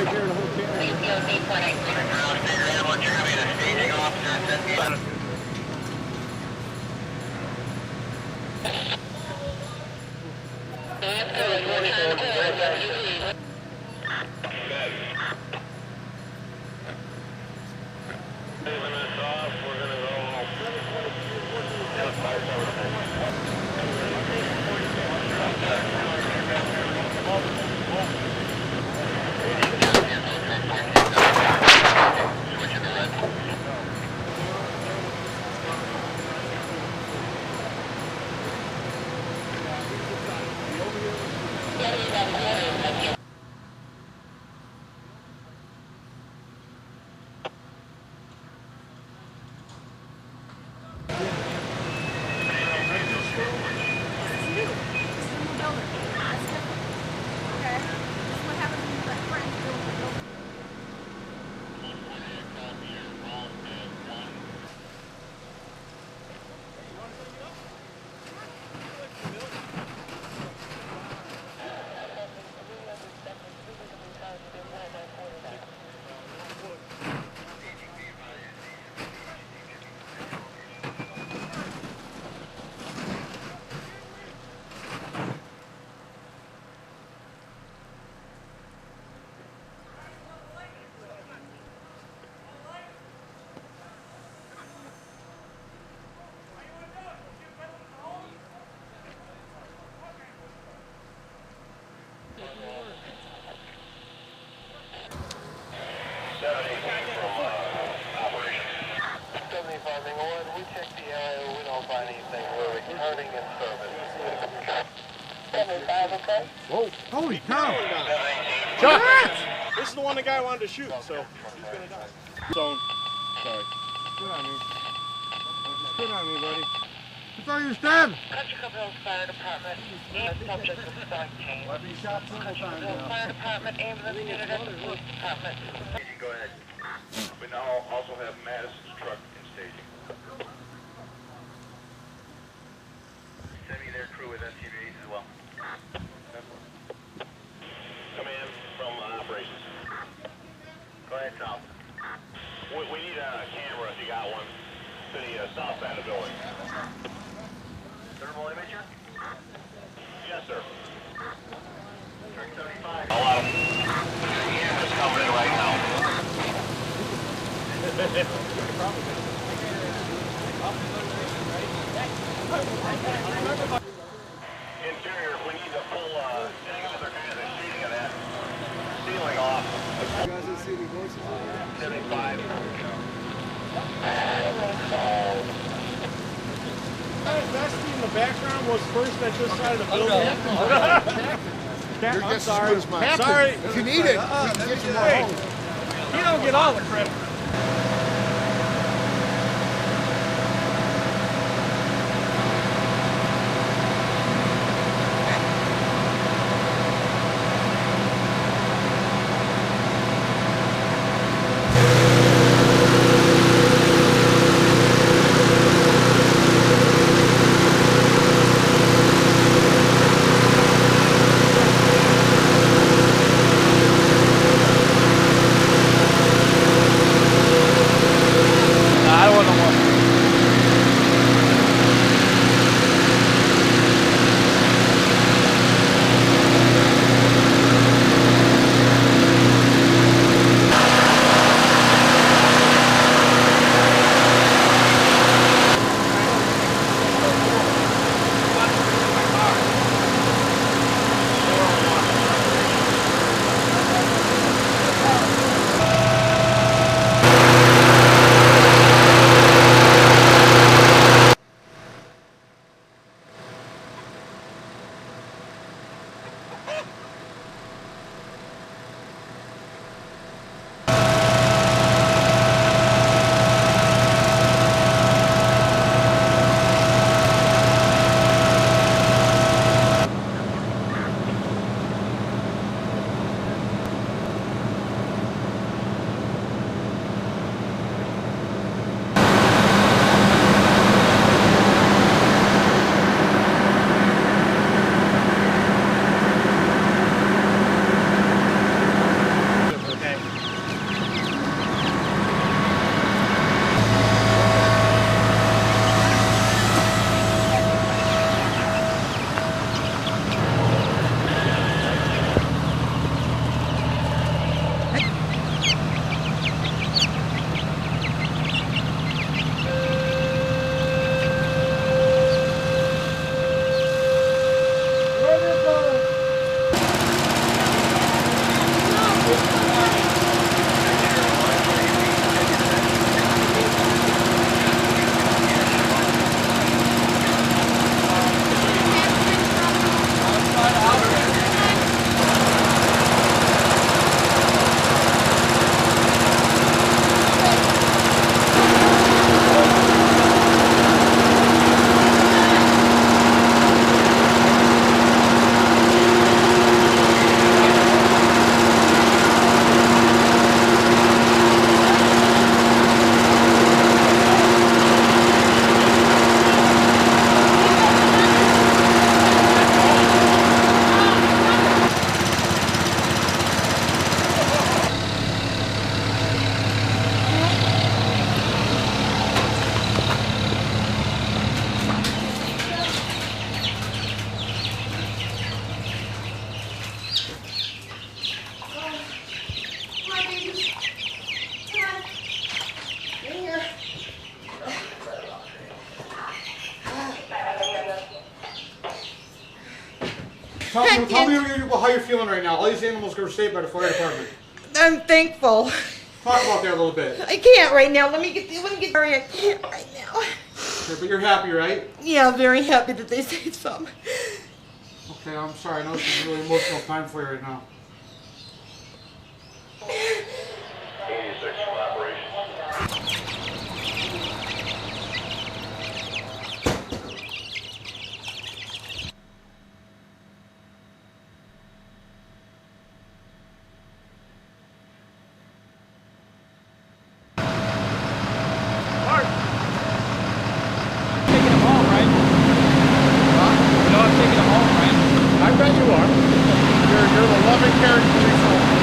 right there the whole camera. Whoa. Holy cow! Shot! This is the one the guy wanted to shoot, so he's gonna die. Zone. Sorry. Spit on me. Spit on me, buddy. That's all you're stabbing. Country Club Hills Fire Department, subject of stock change. I've been shot several Country Club times Hills now. Fire Department, ambulance unit at the police department. Go ahead. We now also have Madison's truck in staging. Send me their crew with SUVs as well. Command from operations. Go ahead, Tom. We need a camera if you got one to the south side of the building. Thermal imager? Yes, sir. Truck 75. A lot of cameras coming in right now. Interior, we need to pull any other kind of shooting of that ceiling off. You guys didn't see any voices over there? 75. Vesty in the background was first at this side of the building. You're I'm just sorry. as good as mine. Sorry. If you need it, we can get you more Hey, home. you don't get all the credit. Tell me how you're feeling right now. All these animals were saved by the fire department. I'm thankful. Talk about that a little bit. I can't right now. Let me get sorry, I can't right now. Okay, but you're happy, right? Yeah, very happy that they saved some. Okay, I'm sorry. I know this is a really emotional time for you right now. 86 from operations. I bet you are. You're the loving, caring police officer.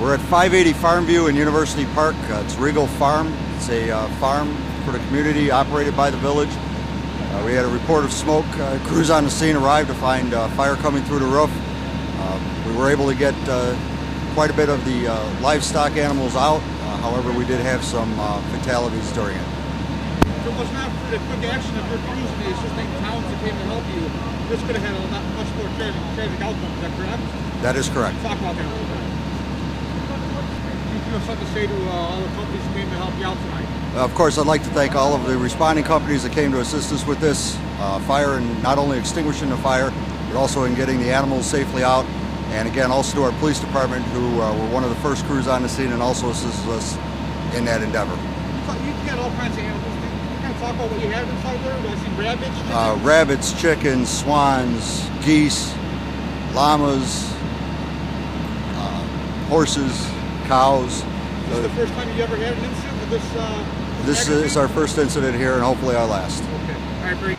We're at 580 Farmview in University Park. It's Regal Farm. It's a farm for the community operated by the village. We had a report of smoke. Crews on the scene arrived to find fire coming through the roof. We were able to get quite a bit of the livestock animals out. However, we did have some fatalities during it. If it was not for the quick action of your crews and the assisting towns that came to help you, this could have had a much more tragic outcome. Is that correct? That is correct. Talk about that a little bit. You have something to say to all the companies that came to help you out tonight? Of course, I'd like to thank all of the responding companies that came to assist us with this fire, and not only extinguishing the fire, but also in getting the animals safely out. And again, also to our police department, who were one of the first crews on the scene and also assisted us in that endeavor. You got all kinds of animals. You kind of talk about what you have inside there? I see rabbits, chickens? Rabbits, chickens, swans, geese, llamas, horses, cows. This is the first time you ever had an incident with this? This is our first incident here, and hopefully our last. Okay. All right, great.